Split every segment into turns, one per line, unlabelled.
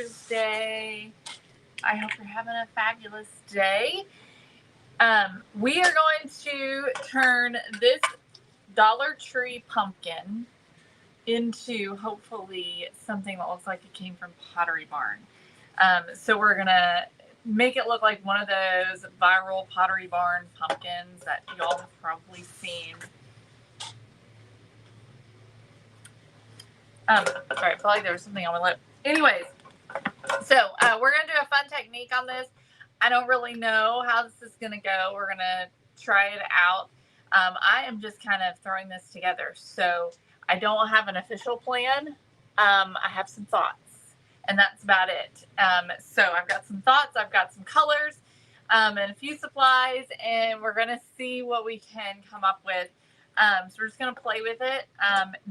Thursday. I hope you're having a fabulous day. We are going to turn this Dollar Tree pumpkin into hopefully something that looks like it came from Pottery Barn. So we're going to make it look like one of those viral Pottery Barn pumpkins that y'all have probably seen. Sorry, I feel like there was something on my lip. Anyways, so we're going to do a fun technique on this. I don't really know how this is going to go. We're going to try it out. I am just kind of throwing this together. So I don't have an official plan. I have some thoughts, and that's about it. So I've got some thoughts. I've got some colors and a few supplies, and we're going to see what we can come up with. So we're just going to play with it.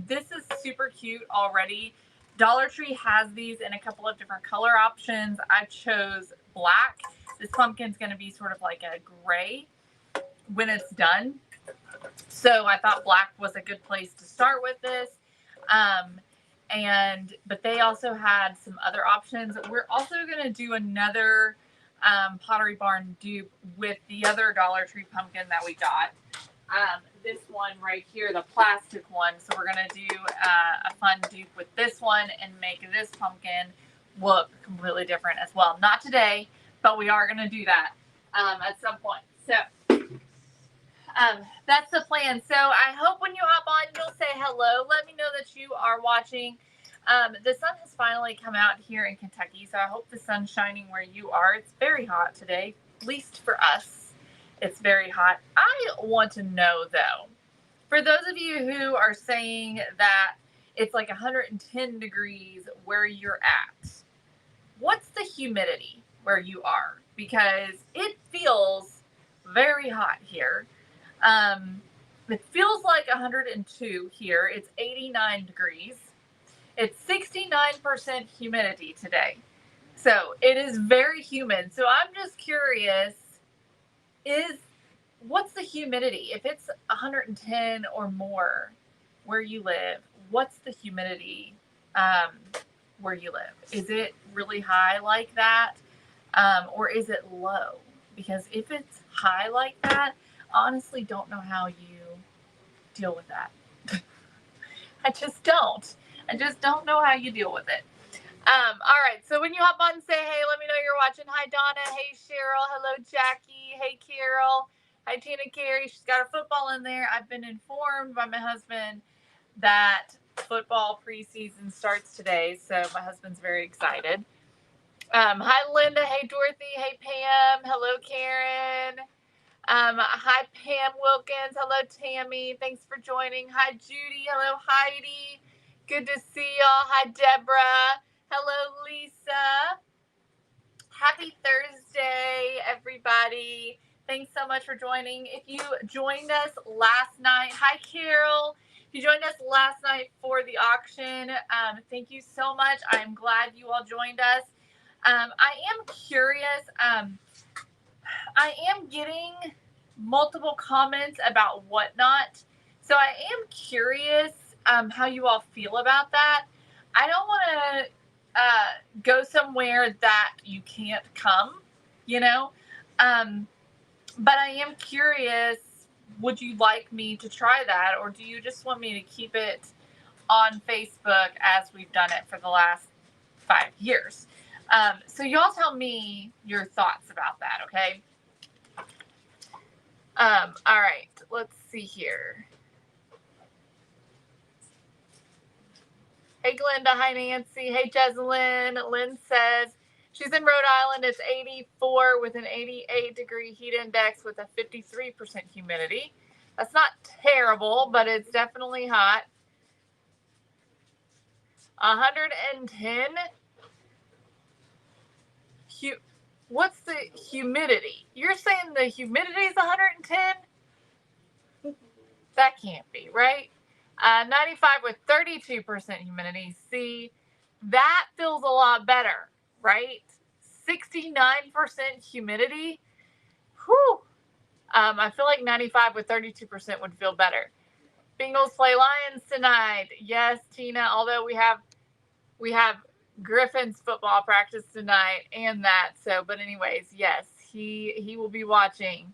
This is super cute already. Dollar Tree has these in a couple of different color options. I chose black. This pumpkin's going to be sort of like a gray when it's done. So I thought black was a good place to start with this. But they also had some other options. We're also going to do another Pottery Barn dupe with the other Dollar Tree pumpkin that we got. This one right here, the plastic one. So we're going to do a fun dupe with this one and make this pumpkin look completely different as well. Not today, but we are going to do that at some point. So that's the plan. So I hope when you hop on, you'll say hello. Let me know that you are watching. The sun has finally come out here in Kentucky, so I hope the sun's shining where you are. It's very hot today, at least for us. It's very hot. I want to know, though, for those of you who are saying that it's like 110 degrees where you're at, what's the humidity where you are? Because it feels very hot here. It feels like 102 here. It's 89 degrees. It's 69% humidity today. So it is very humid. So I'm just curious, what's the humidity? If it's 110 or more where you live, what's the humidity where you live? Is it really high like that? Or is it low? Because if it's high like that, honestly don't know how you deal with that. I just don't know how you deal with it. All right, so when you hop on and say hey, let me know you're watching. Hi Donna, hey Cheryl, hello Jackie, hey Carol, hi Tina Carey. She's got her football in there. I've been informed by my husband that football preseason starts today, so my husband's very excited. Hi Linda, hey Dorothy, hey Pam, hello Karen. Hi Pam Wilkins, hello Tammy, thanks for joining. Hi Judy, hello Heidi, good to see y'all. Hi Deborah, hello Lisa. Happy Thursday, everybody. Thanks so much for joining. If you joined us last night, hi Carol. If you joined us last night for the auction, thank you so much. I'm glad you all joined us. I am curious. I am getting multiple comments about whatnot. So I am curious how you all feel about that. I don't want to go somewhere that you can't come, but I am curious, would you like me to try that? Or do you just want me to keep it on Facebook as we've done it for the last 5 years? So y'all tell me your thoughts about that, okay? All right, let's see here. Hey, Glenda. Hi, Nancy. Hey, Jesalyn. Lynn says she's in Rhode Island. It's 84 with an 88-degree heat index with a 53% humidity. That's not terrible, but it's definitely hot. 110. What's the humidity? You're saying the humidity is 110? That can't be, right? 95 with 32% humidity. See, that feels a lot better, right? 69% humidity. Whew. I feel like 95 with 32% would feel better. Bengals play Lions tonight. Yes, Tina. Although we have Griffin's football practice tonight and that. So, but anyways, yes, he will be watching.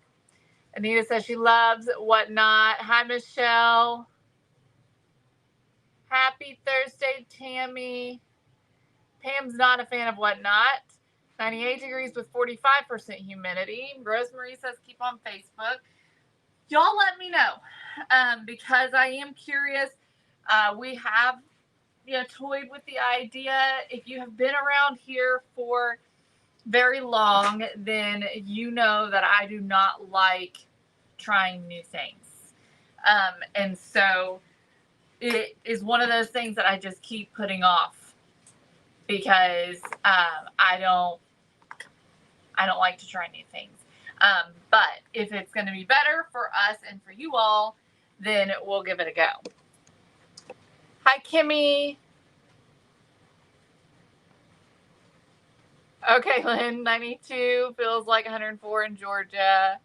Anita says she loves Whatnot. Hi, Michelle. Happy Thursday, Tammy. Pam's not a fan of Whatnot. 98 degrees with 45% humidity. Rosemary says keep on Facebook. Y'all let me know because I am curious. We have toyed with the idea. If you have been around here for very long, then you know that I do not like trying new things. And so it is one of those things that I just keep putting off because I don't like to try new things. But if it's going to be better for us and for you all, then we'll give it a go. Hi, Kimmy. Okay, Lynn, 92 feels like 104 in Georgia.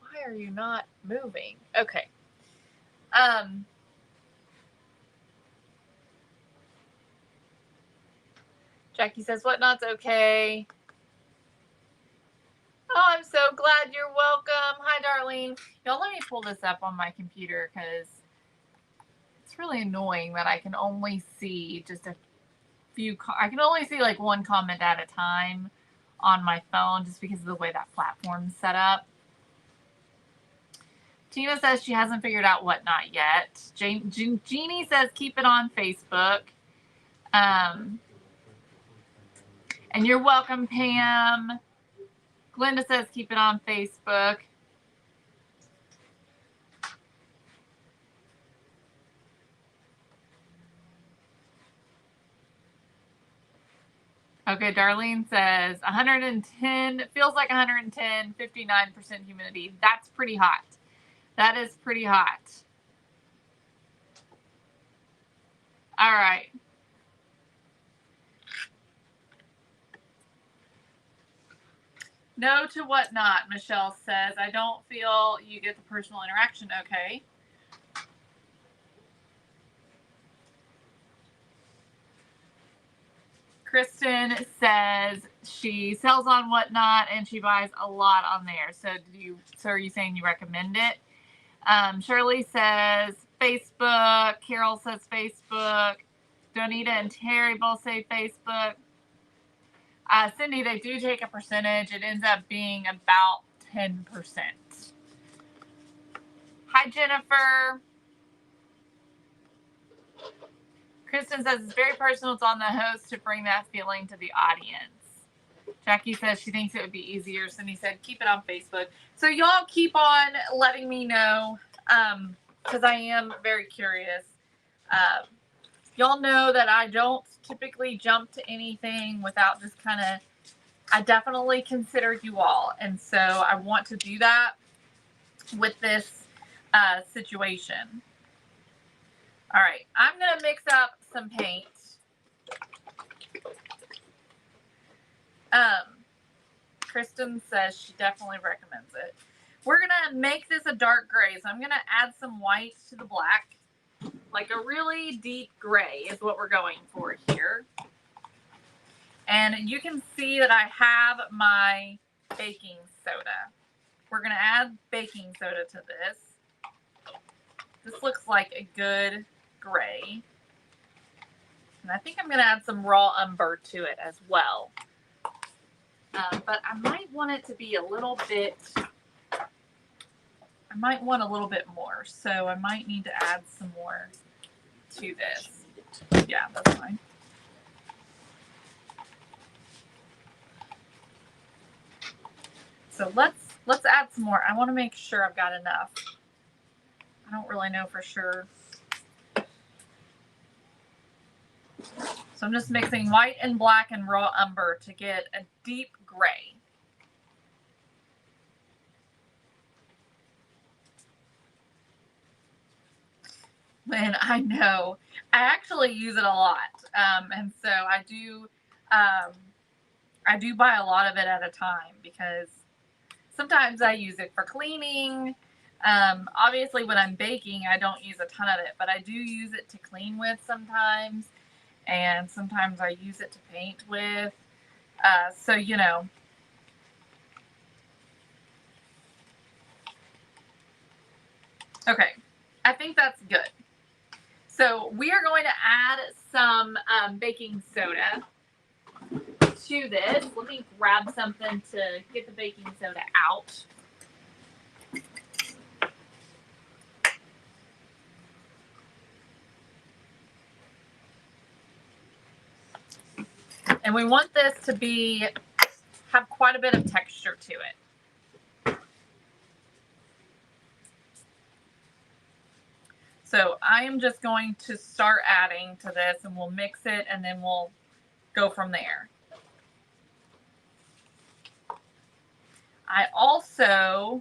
Why are you not moving? Okay. Jackie says, Whatnot's okay. Oh, I'm so glad you're welcome. Hi, Darlene. Y'all, let me pull this up on my computer because it's really annoying that I can only see just a few. I can only see like one comment at a time on my phone just because of the way that platform's set up. Tina says she hasn't figured out Whatnot yet. Jeannie says keep it on Facebook. And you're welcome, Pam. Glenda says keep it on Facebook. Okay, Darlene says 110, feels like 110, 59% humidity. That's pretty hot. That is pretty hot. All right. No to Whatnot, Michelle says. I don't feel you get the personal interaction. Okay. Kristen says she sells on Whatnot and she buys a lot on there. So are you saying you recommend it? Shirley says Facebook. Carol says Facebook. Donita and Terry both say Facebook. Cindy, they do take a percentage. It ends up being about 10%. Hi, Jennifer. Kristen says it's very personal. It's on the host to bring that feeling to the audience. Jackie says she thinks it would be easier. Cindy said keep it on Facebook. So y'all keep on letting me know because I am very curious. Y'all know that I don't typically jump to anything without just kind of, I definitely consider you all. And so I want to do that with this situation. All right, I'm going to mix up some paint. Kristen says she definitely recommends it. We're going to make this a dark gray. So I'm going to add some white to the black. Like a really deep gray is what we're going for here. And you can see that I have my baking soda. We're going to add baking soda to this. This looks like a good gray. And I think I'm going to add some raw umber to it as well. But I might want it to be a little bit, I might want a little bit more. So I might need to add some more to this. Yeah, that's fine. So let's add some more. I want to make sure I've got enough. I don't really know for sure. So I'm just mixing white and black and raw umber to get a deep gray. And I know I actually use it a lot. And so I do buy a lot of it at a time because sometimes I use it for cleaning. Obviously when I'm baking, I don't use a ton of it, but I do use it to clean with sometimes. And sometimes I use it to paint with. So, you know. Okay, I think that's good. So we are going to add some baking soda to this. Let me grab something to get the baking soda out. And we want this to have quite a bit of texture to it. So I am just going to start adding to this, and we'll mix it, and then we'll go from there. I also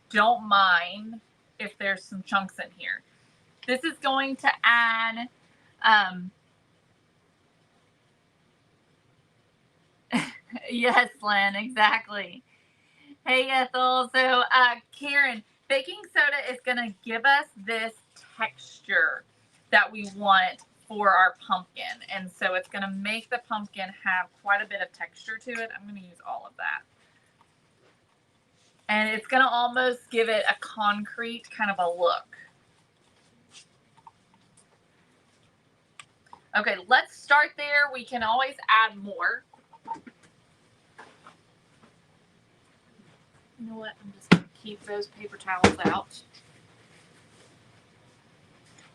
don't mind if there's some chunks in here. This is going to add yes, Lynn, exactly. Hey, Ethel. So, Karen, baking soda is going to give us this texture that we want for our pumpkin. And so it's going to make the pumpkin have quite a bit of texture to it. I'm going to use all of that. And it's going to almost give it a concrete kind of a look. Okay, let's start there. We can always add more. You know what? I'm just going to keep those paper towels out.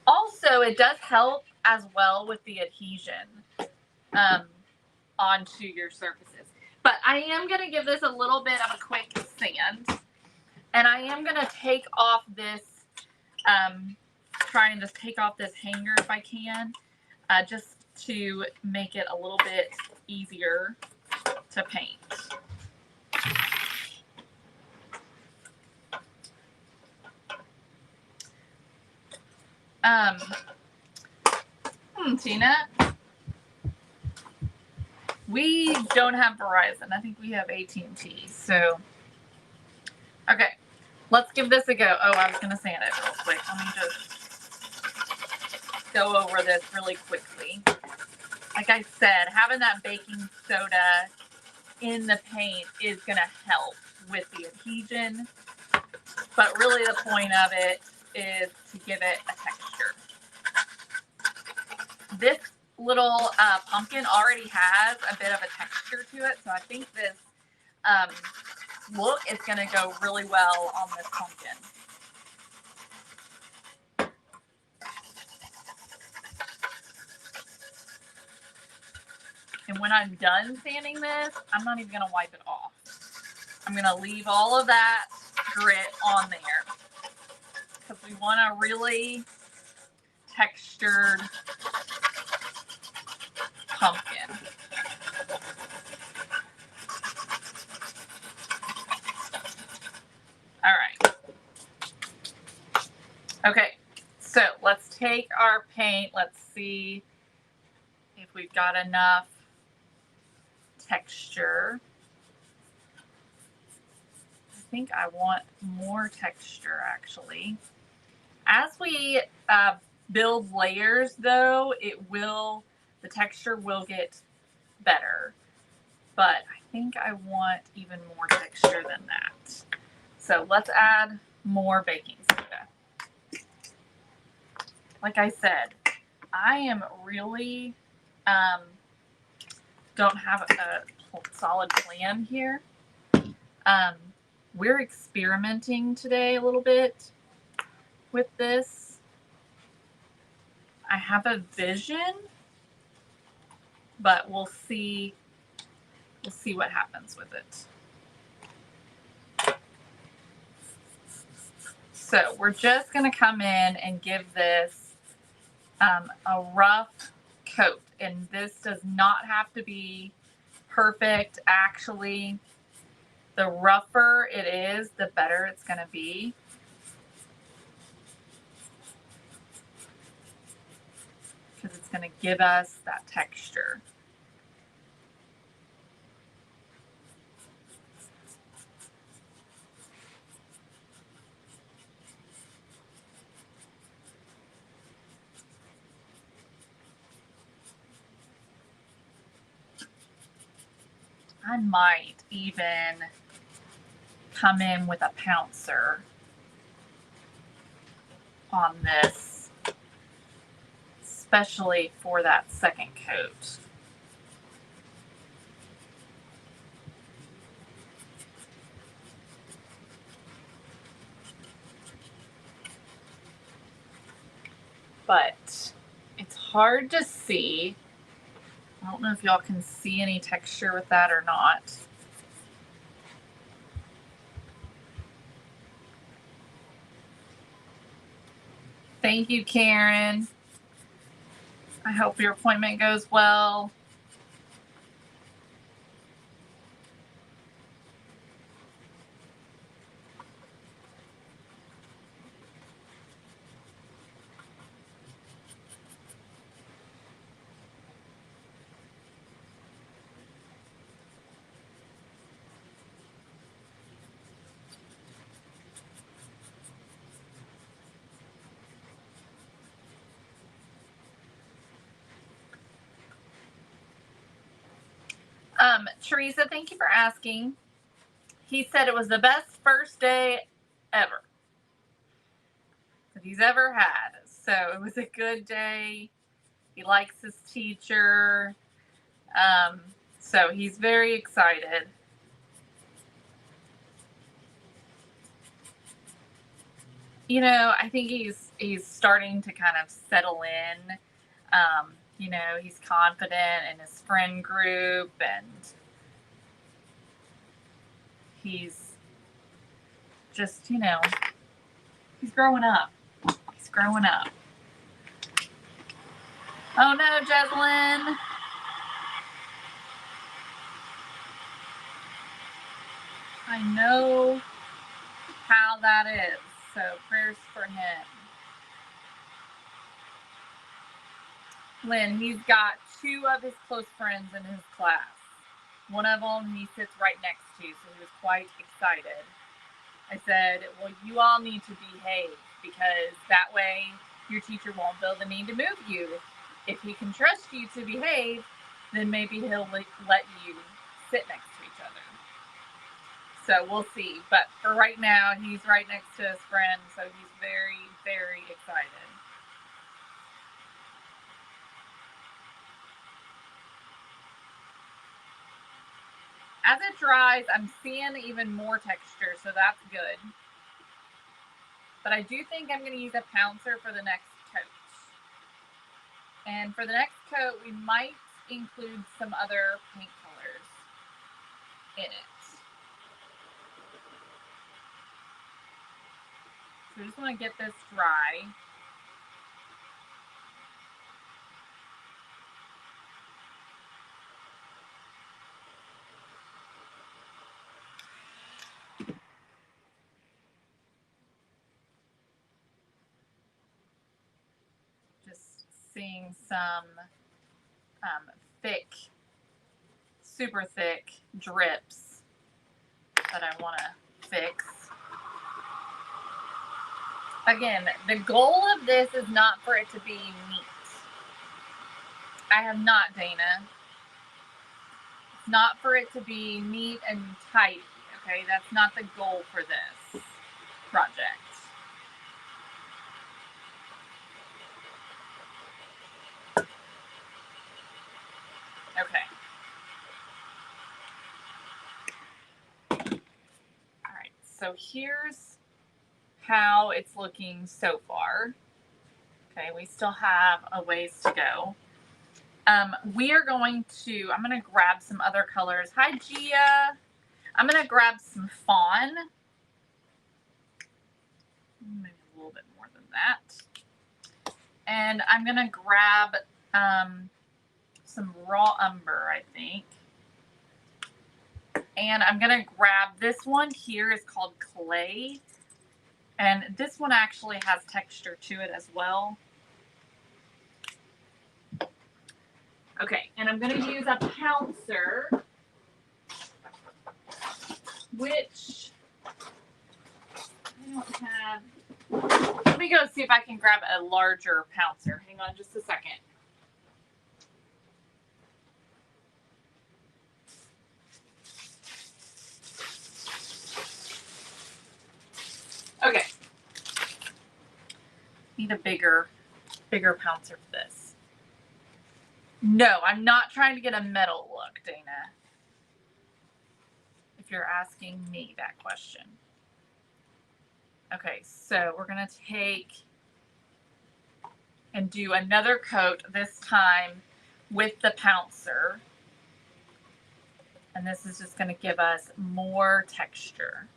Also, it does help as well with the adhesion onto your surfaces. But I am going to give this a little bit of a quick sand. And I am going to take off this, try and just take off this hanger if I can, just to make it a little bit easier to paint. Tina, we don't have Verizon. I think we have AT&T. So, okay, let's give this a go. Oh, I was going to sand it real quick. Let me just go over this really quickly. Like I said, having that baking soda in the paint is going to help with the adhesion. But really the point of it is to give it a texture. This little pumpkin already has a bit of a texture to it, so I think this look is going to go really well on this pumpkin. And when I'm done sanding this, I'm not even going to wipe it off. I'm going to leave all of that grit on there because we want a really textured pumpkin. All right. Okay, so let's take our paint. Let's see if we've got enough texture. I think I want more texture actually. As we build layers though, the texture will get better, but I think I want even more texture than that. So let's add more baking soda. Like I said, I am really don't have a solid plan here. We're experimenting today a little bit with this. I have a vision, but we'll see what happens with it. So we're just going to come in and give this a rough coat. And this does not have to be perfect. Actually, the rougher it is, the better it's going to be. Because it's going to give us that texture. I might even come in with a pouncer on this, especially for that second coat. But it's hard to see. I don't know if y'all can see any texture with that or not. Thank you, Karen. I hope your appointment goes well. Teresa, thank you for asking. He said it was the best first day ever that he's ever had. So it was a good day. He likes his teacher. So he's very excited. You know, I think he's starting to kind of settle in. You know, he's confident in his friend group, and he's just, you know, he's growing up. He's growing up. Oh no, Jeslyn. I know how that is. So prayers for him. Lynn, he's got two of his close friends in his class. One of them he sits right next to, so he was quite excited. I said, well, you all need to behave, because that way your teacher won't feel the need to move you. If he can trust you to behave, then maybe he'll let you sit next to each other. So we'll see. But for right now, he's right next to his friend, so he's very, very excited. As it dries, I'm seeing even more texture, so that's good. But I do think I'm going to use a pouncer for the next coat. And for the next coat, we might include some other paint colors in it. So I just want to get this dry. Just seeing some thick, super thick drips that I want to fix. Again, the goal of this is not for it to be neat. I have not, Dana. It's not for it to be neat and tidy, okay? That's not the goal for this project. Okay. All right, so here's how it's looking so far. Okay, we still have a ways to go. We are going to, I'm going to grab some other colors. Hi, Gia. I'm going to grab some fawn. Maybe a little bit more than that. And I'm going to grab some raw umber, I think. And I'm going to grab this one here. Is called clay. And this one actually has texture to it as well. Okay, and I'm going to use a pouncer, which I don't have. Let me go see if I can grab a larger pouncer. Hang on just a second. Need a bigger pouncer for this. No, I'm not trying to get a metal look, Dana. If you're asking me that question. Okay, so we're going to take and do another coat, this time with the pouncer. And this is just going to give us more texture.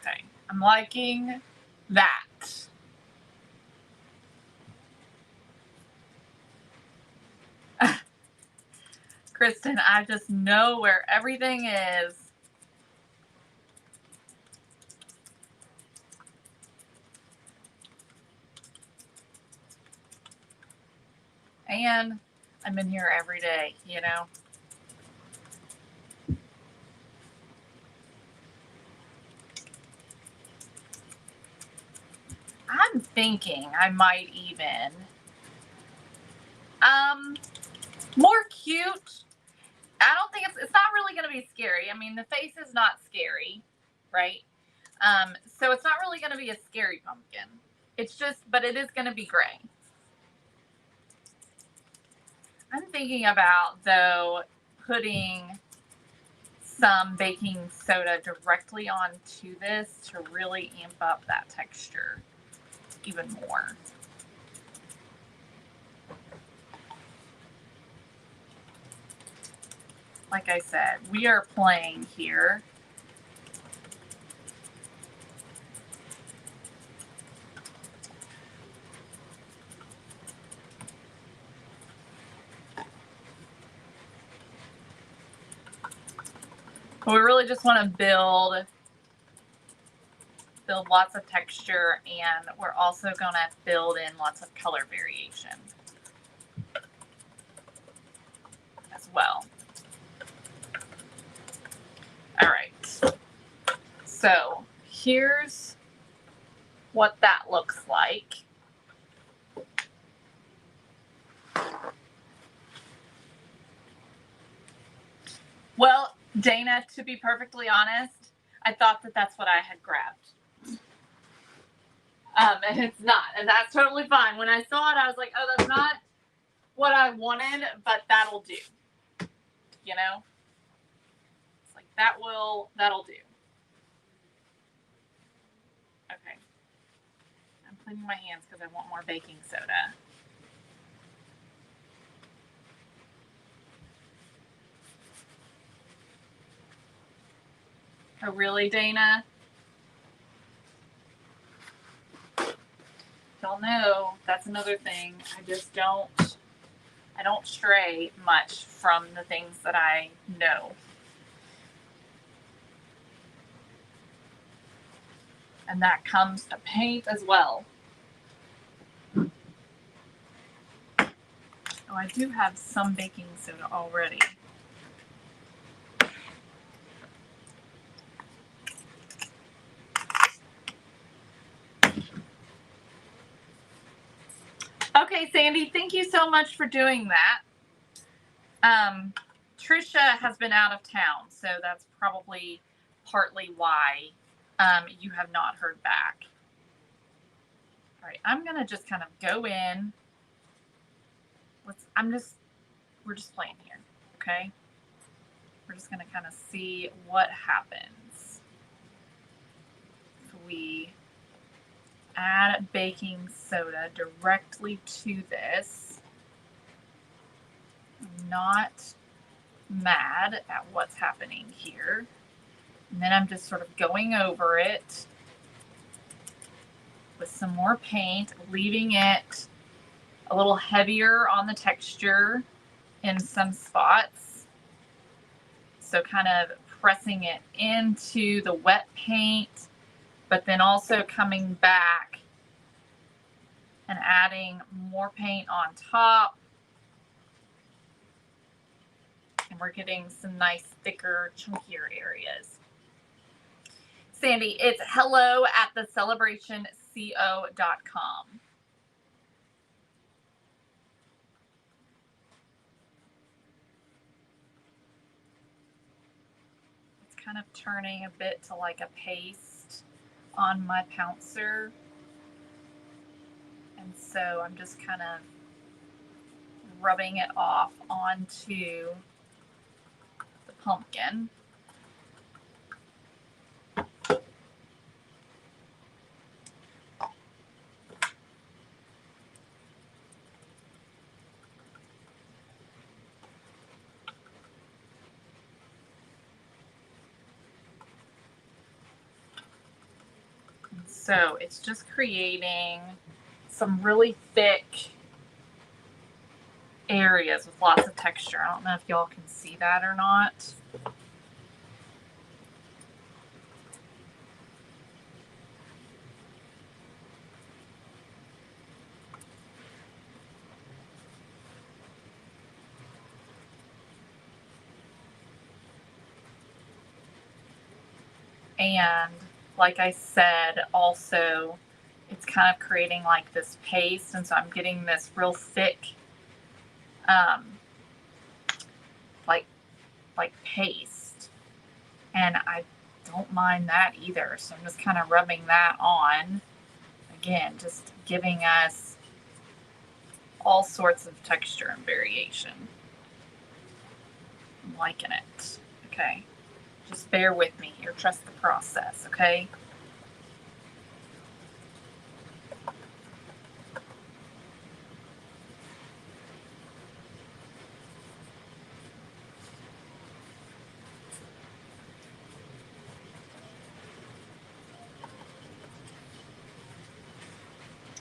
Okay, I'm liking that. Kristen, I just know where everything is. And I'm in here every day, you know. I'm thinking I might even more cute. I don't think it's not really going to be scary. I mean, the face is not scary, right? So it's not really going to be a scary pumpkin. It's just, but it is going to be gray. I'm thinking about, though, putting some baking soda directly onto this to really amp up that texture even more. Like I said, we are playing here. But we really just want to build lots of texture, and we're also going to build in lots of color variation as well. All right, so here's what that looks like. Well, Dana, to be perfectly honest, I thought that that's what I had grabbed. And it's not, and that's totally fine. When I saw it, I was like, oh, that's not what I wanted, but that'll do. You know? It's like, that'll do. Okay. I'm cleaning my hands because I want more baking soda. Oh, really, Dana? Y'all know that's another thing. I don't stray much from the things that I know. And that comes to paint as well. Oh, I do have some baking soda already. Okay, Sandy, thank you so much for doing that. Trisha has been out of town, so that's probably partly why you have not heard back. All right, I'm gonna just kind of go in. We're just playing here, okay? We're just gonna kind of see what happens if we add baking soda directly to this. I'm not mad at what's happening here. And then I'm just sort of going over it with some more paint, leaving it a little heavier on the texture in some spots. So kind of pressing it into the wet paint but then also coming back and adding more paint on top. And we're getting some nice, thicker, chunkier areas. Sandy, it's hello@thecelebrationco.com. It's kind of turning a bit to like a paste on my pouncer. And so I'm just kind of rubbing it off onto the pumpkin. So it's just creating some really thick areas with lots of texture. I don't know if y'all can see that or not. And like I said, also, it's kind of creating like this paste. And so I'm getting this real thick, like paste. And I don't mind that either. So I'm just kind of rubbing that on. Again, just giving us all sorts of texture and variation. I'm liking it. Okay. Just bear with me here. Trust the process, okay?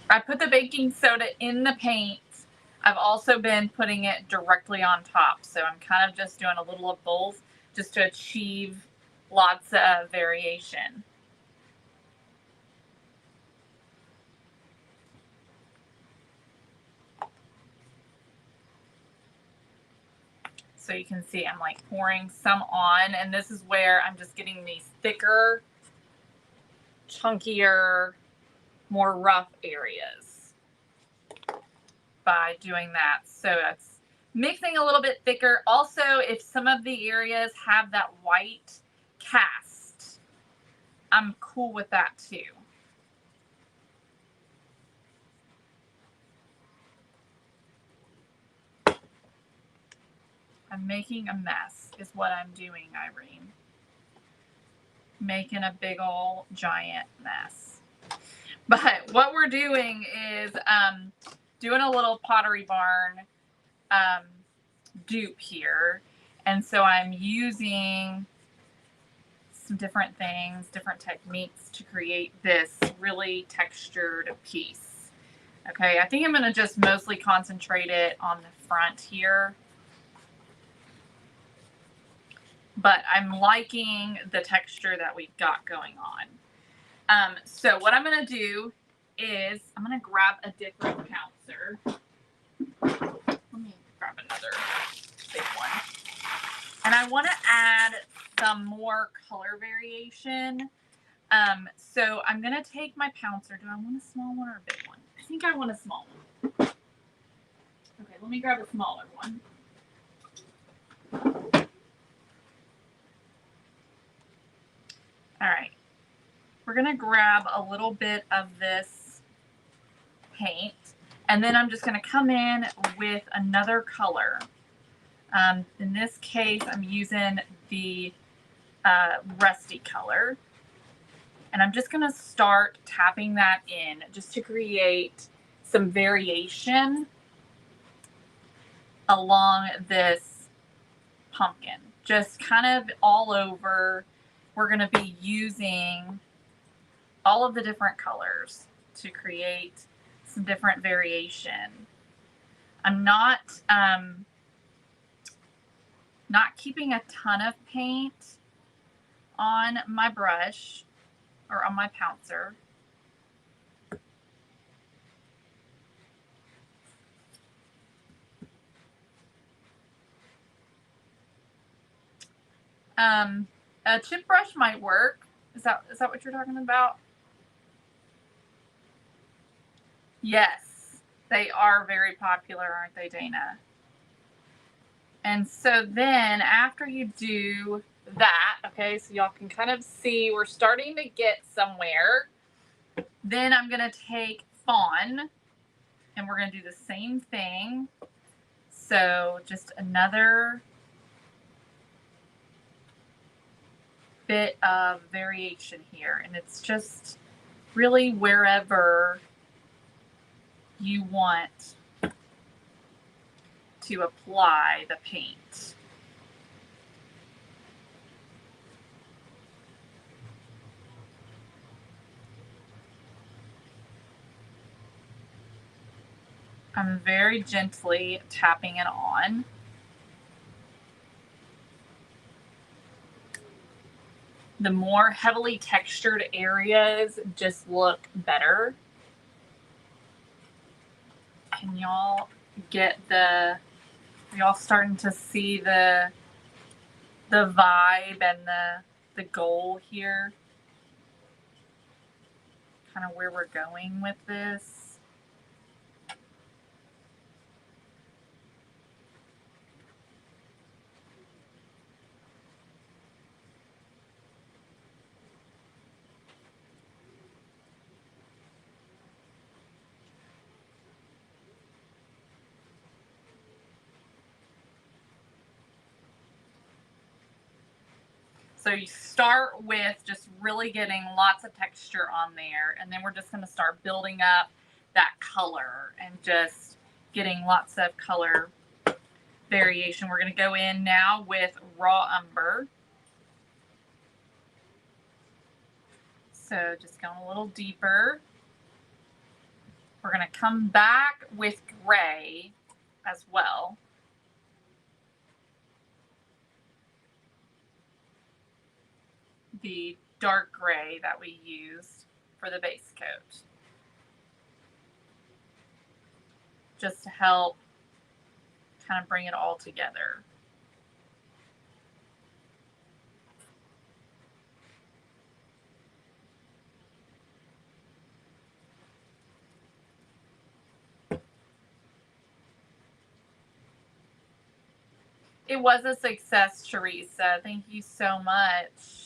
I put the baking soda in the paint. I've also been putting it directly on top. So I'm kind of just doing a little of both just to achieve lots of variation. So you can see I'm like pouring some on, and this is where I'm just getting these thicker, chunkier, more rough areas by doing that. So it's mixing a little bit thicker. Also, if some of the areas have that white cast, I'm cool with that too. I'm making a mess is what I'm doing, Irene. Making a big old giant mess. But what we're doing is doing a little Pottery Barn dupe here. And so I'm using some different things, different techniques to create this really textured piece. Okay, I think I'm going to just mostly concentrate it on the front here. But I'm liking the texture that we've got going on. So what I'm going to do is I'm going to grab a different pouncer. Let me grab another big one. And I want to add some more color variation. So I'm going to take my pouncer. Do I want a small one or a big one? I think I want a small one. Okay, let me grab a smaller one. All right, we're going to grab a little bit of this paint, and then I'm just going to come in with another color. In this case, I'm using the rusty color, and I'm just going to start tapping that in just to create some variation along this pumpkin, just kind of all over. We're going to be using all of the different colors to create some different variation. I'm not keeping a ton of paint on my brush or on my pouncer. A chip brush might work. Is that what you're talking about? Yes, they are very popular, aren't they, Dana? And so then after you do that, okay, so y'all can kind of see we're starting to get somewhere. Then I'm going to take Fawn and we're going to do the same thing. So just another bit of variation here, and it's just really wherever you want to apply the paint. I'm very gently tapping it on. The more heavily textured areas just look better. Can y'all get y'all starting to see the vibe and the goal here? Kind of where we're going with this. So you start with just really getting lots of texture on there, and then we're just going to start building up that color and just getting lots of color variation. We're going to go in now with raw umber. So just going a little deeper. We're going to come back with gray as well. The dark gray that we used for the base coat. Just to help kind of bring it all together. It was a success, Teresa. Thank you so much.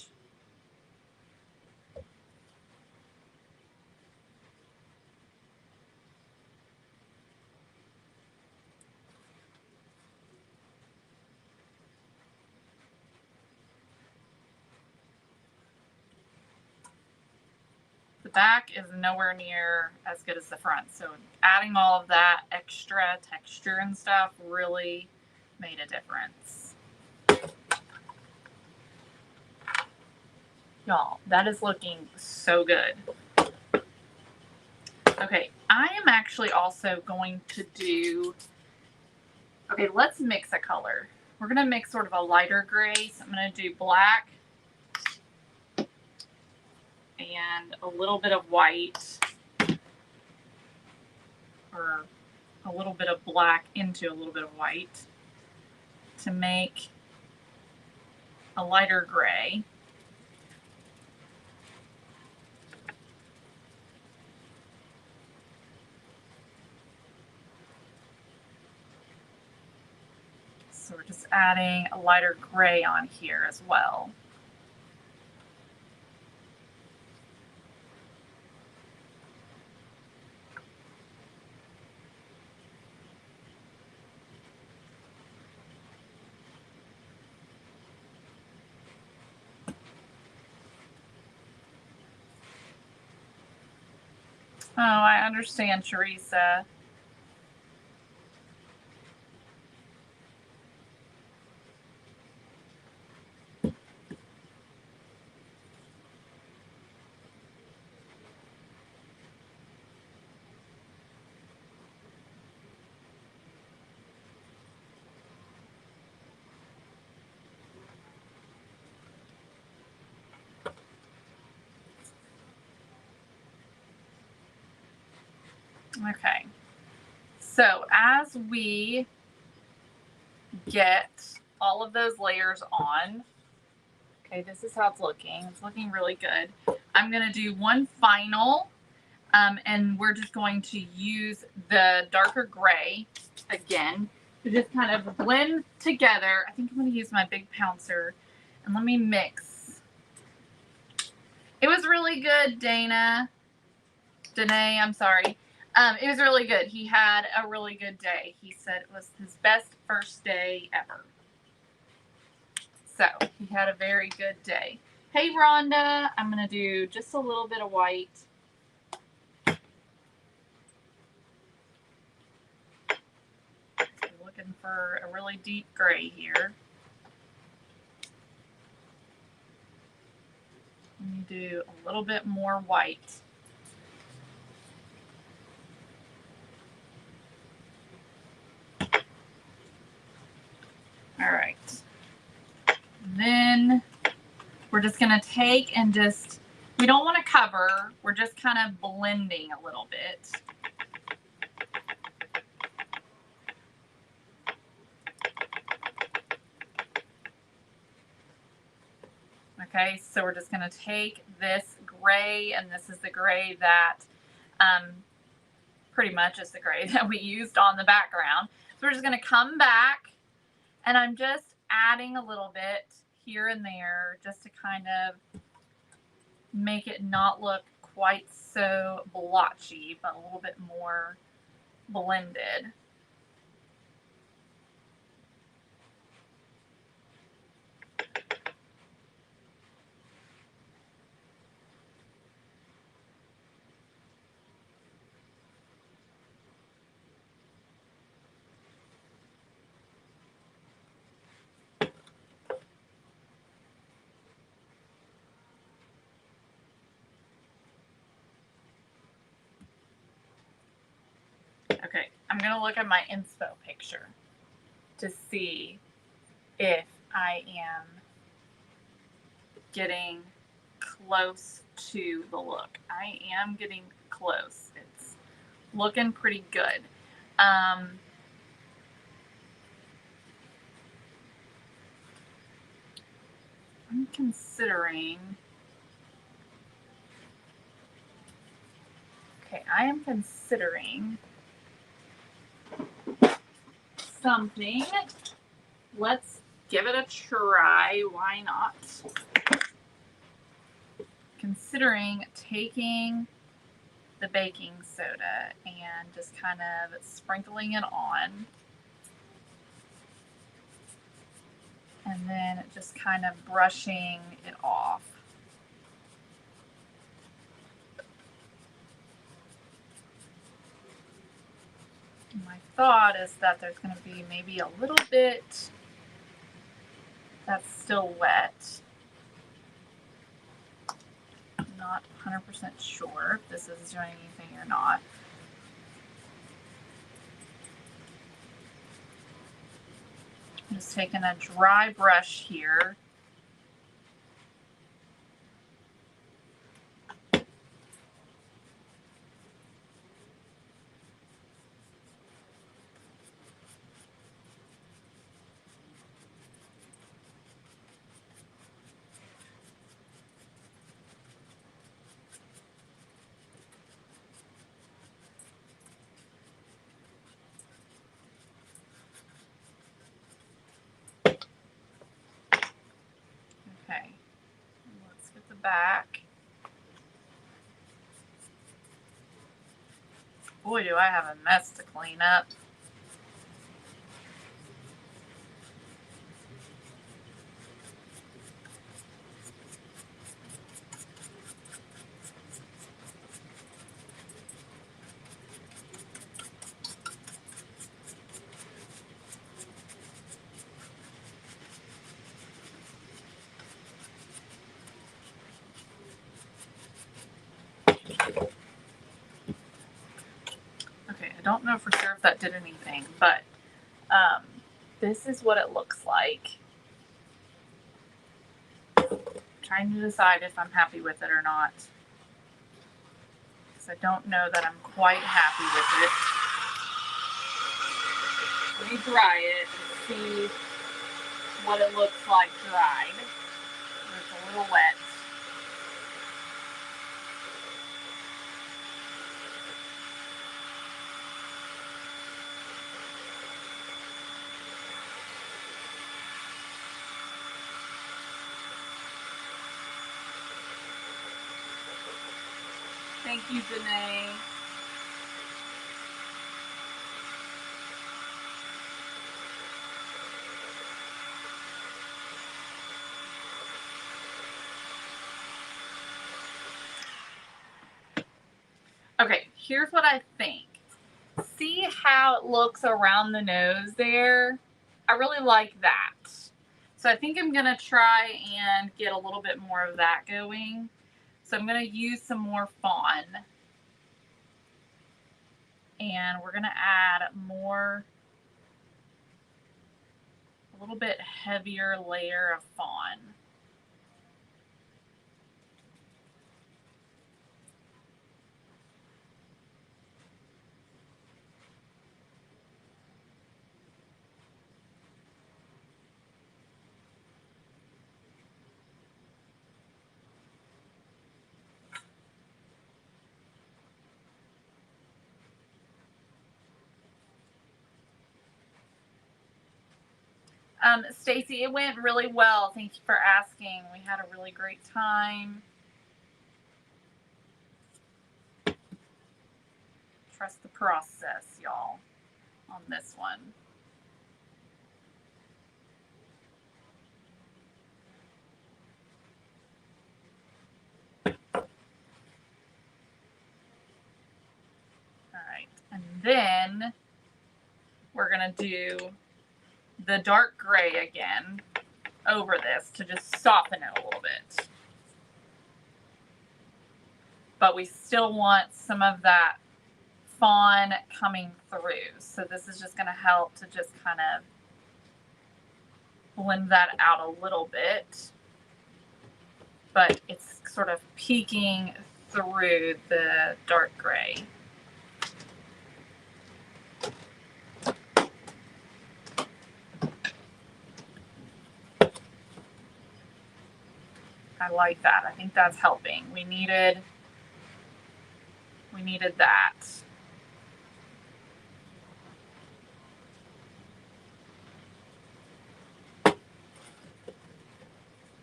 The back is nowhere near as good as the front. So adding all of that extra texture and stuff really made a difference. Y'all, that is looking so good. Okay, I am actually also going to do, okay, let's mix a color. We're going to mix sort of a lighter gray. So I'm going to do black and a little bit of white, or a little bit of black into a little bit of white to make a lighter gray. So we're just adding a lighter gray on here as well. Oh, I understand, Teresa. Okay. So as we get all of those layers on, okay, this is how it's looking. It's looking really good. I'm going to do one final, and we're just going to use the darker gray again to just kind of blend together. I think I'm going to use my big pouncer, and let me mix. It was really good, Danae, I'm sorry. It was really good. He had a really good day. He said it was his best first day ever. So he had a very good day. Hey, Rhonda, I'm going to do just a little bit of white. Looking for a really deep gray here. Let me do a little bit more white. All right. Then we're just going to take and just, we don't want to cover. We're just kind of blending a little bit. Okay, so we're just going to take this gray, and this is the gray that pretty much is the gray that we used on the background. So we're just going to come back, and I'm just adding a little bit here and there just to kind of make it not look quite so blotchy, but a little bit more blended. Okay, I'm going to look at my inspo picture to see if I am getting close to the look. I am getting close. It's looking pretty good. I'm considering, okay, I am considering something. Let's give it a try. Why not? Considering taking the baking soda and just kind of sprinkling it on, and then just kind of brushing it off. My thought is that there's going to be maybe a little bit that's still wet. I'm not 100% sure if this is doing anything or not. I'm just taking a dry brush here. Okay, let's get the back. Boy, do I have a mess to clean up. Okay, I don't know for sure if that did anything, but this is what it looks like. I'm trying to decide if I'm happy with it or not. because I don't know that I'm quite happy with it. Let me dry it and see what it looks like dried. It's a little wet. Thank you, Janae. Okay, here's what I think. See how it looks around the nose there? I really like that. So I think I'm gonna try and get a little bit more of that going. So I'm gonna use some more fawn. And we're gonna add more, a little bit heavier layer of fawn. Stacy, it went really well. Thank you for asking. We had a really great time. Trust the process, y'all, on this one. All right, and then we're gonna do the dark gray again over this to just soften it a little bit. But we still want some of that fawn coming through. So this is just gonna help to just kind of blend that out a little bit. But it's sort of peeking through the dark gray. I like that. I think that's helping. We needed that.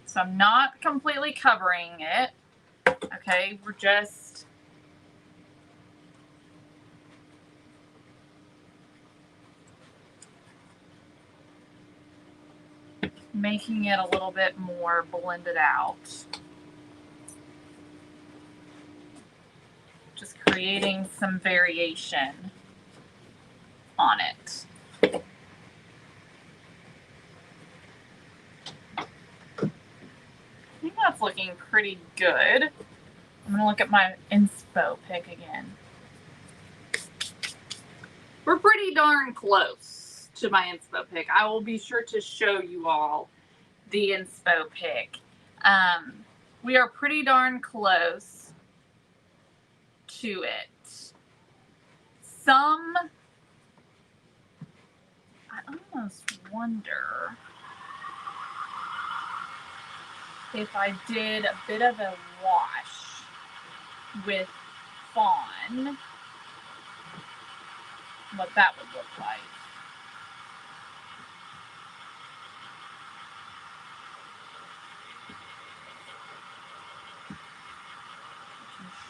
So I'm not completely covering it. Okay, we're just making it a little bit more blended out. Just creating some variation on it. I think that's looking pretty good. I'm gonna look at my inspo pick again. We're pretty darn close to my inspo pick. I will be sure to show you all the inspo pick. We are pretty darn close to it. I almost wonder if I did a bit of a wash with fawn, what that would look like.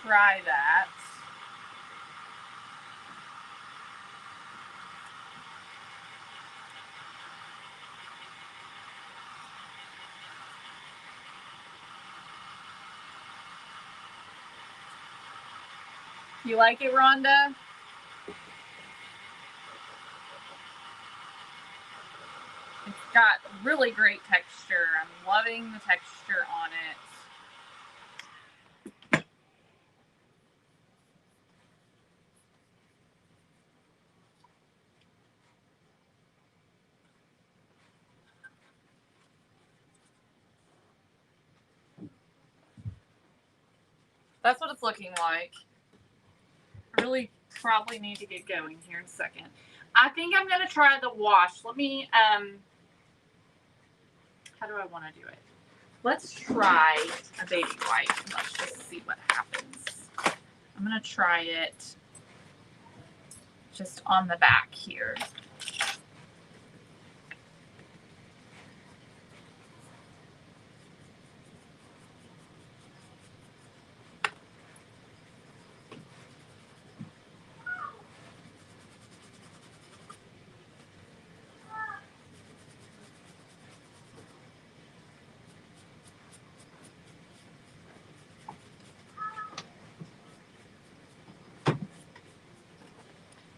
Try that. You like it, Rhonda? It's got really great texture. I'm loving the texture on it. That's what it's looking like. really probably need to get going here in a second. I think I'm going to try the wash. Let me, how do I want to do it? Let's try a baby wipe. Let's just see what happens. I'm going to try it just on the back here.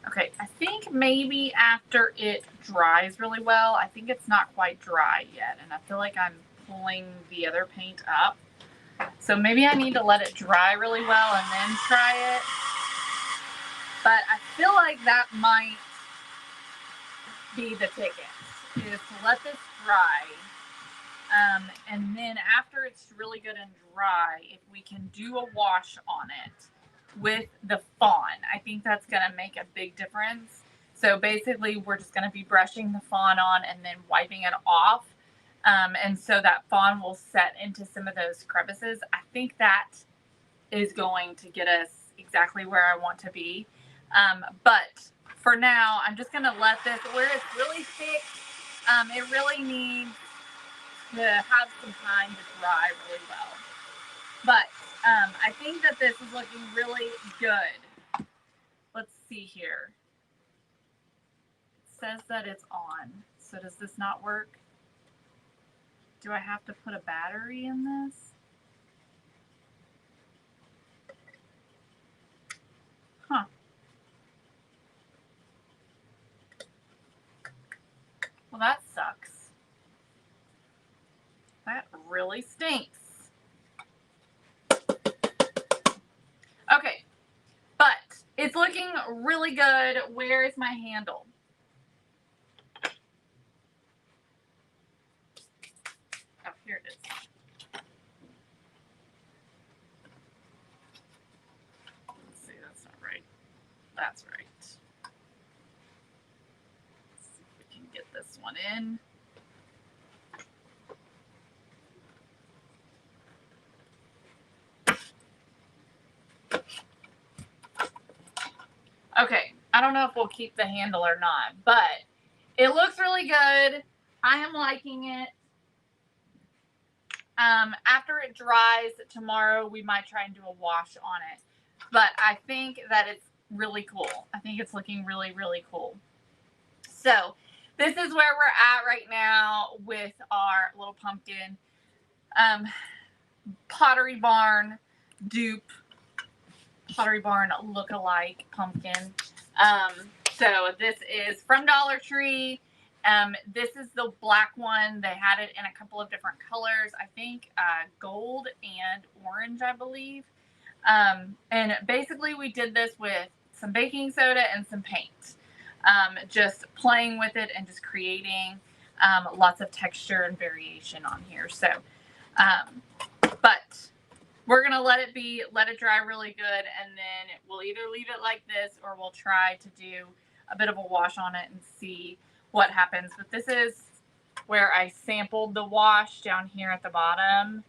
Okay, I think maybe after it dries really well, I think it's not quite dry yet, and I feel like I'm pulling the other paint up. So maybe I need to let it dry really well and then try it. But I feel like that might be the ticket, is to let this dry. And then after it's really good and dry, if we can do a wash on it with the fawn, I think that's going to make a big difference. So basically, we're just going to be brushing the fawn on and then wiping it off. And so that fawn will set into some of those crevices. I think that is going to get us exactly where I want to be. But for now, I'm just going to let this, where it's really thick, it really needs to have some time to dry really well. But I think that this is looking really good. Let's see here. It says that it's on. So does this not work? Do I have to put a battery in this? Huh. Well, that sucks. That really stinks. Okay, but it's looking really good. Where is my handle? Oh, here it is. Let's see, that's not right. That's right. Let's see if we can get this one in. Okay, I don't know if we'll keep the handle or not, but it looks really good. I am liking it. After it dries tomorrow, we might try and do a wash on it. But I think that it's really cool. I think it's looking really, really cool. So this is where we're at right now with our little pumpkin. Pottery Barn Dupe Pottery Barn look-alike pumpkin. So this is from Dollar Tree. This is the black one. They had it in a couple of different colors. I think gold and orange, I believe. And basically we did this with some baking soda and some paint. Just playing with it and just creating lots of texture and variation on here. So, but we're going to let it dry really good, and then we'll either leave it like this or we'll try to do a bit of a wash on it and see what happens. But this is where I sampled the wash down here at the bottom.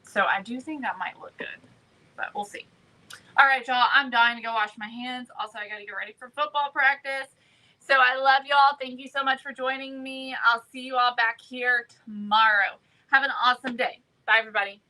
So I do think that might look good, but we'll see. All right, y'all, I'm dying to go wash my hands. Also, I got to get ready for football practice. So I love y'all. Thank you so much for joining me. I'll see you all back here tomorrow. Have an awesome day. Bye, everybody.